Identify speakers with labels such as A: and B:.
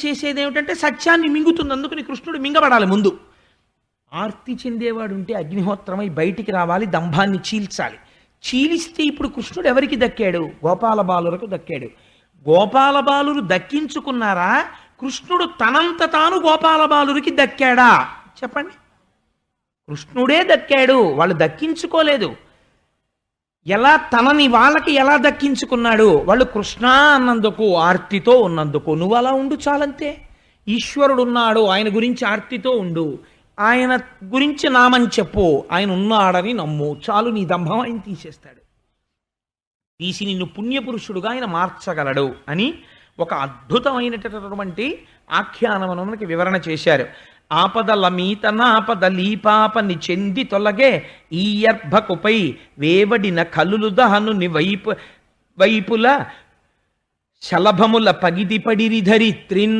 A: చేసేది ఏమిటంటే సత్యాన్ని మింగుతుంది. అందుకని కృష్ణుడు మింగబడాలి ముందు. ఆర్తి చెందేవాడు ఉంటే అగ్నిహోత్రమై బయటికి రావాలి, దంభాన్ని చీల్చాలి. చీలిస్తే ఇప్పుడు కృష్ణుడు ఎవరికి దక్కాడు? గోపాల బాలురకు దక్కాడు. గోపాల బాలురు దక్కించుకున్నారా? కృష్ణుడు తనంత తాను గోపాల బాలురికి దక్కాడా? చెప్పండి. కృష్ణుడే దక్కాడు, వాళ్ళు దక్కించుకోలేదు. ఎలా తనని వాళ్ళకి ఎలా దక్కించుకున్నాడు? వాళ్ళు కృష్ణ అన్నందుకు, ఆర్తితో ఉన్నందుకు. నువ్వు అలా ఉండు చాలంతే. ఈశ్వరుడు ఉన్నాడు, ఆయన గురించి ఆర్తితో ఉండు, ఆయన గురించి నామని చెప్పు, ఆయన ఉన్నాడని నమ్ము చాలు. నీ దంభం ఆయన తీసేస్తాడు, తీసి నిన్ను పుణ్యపురుషుడుగా ఆయన మార్చగలడు అని ఒక అద్భుతమైనటువంటి ఆఖ్యానమును మనకి వివరణ చేశారు. ఆపదల మీతన ఆపద లీపాపని చెంది తొలగే ఈయర్భకుపై వేవడిన కలులు దహనుని వైపుల శలభముల పగిది పడిరి ధరిత్రిన్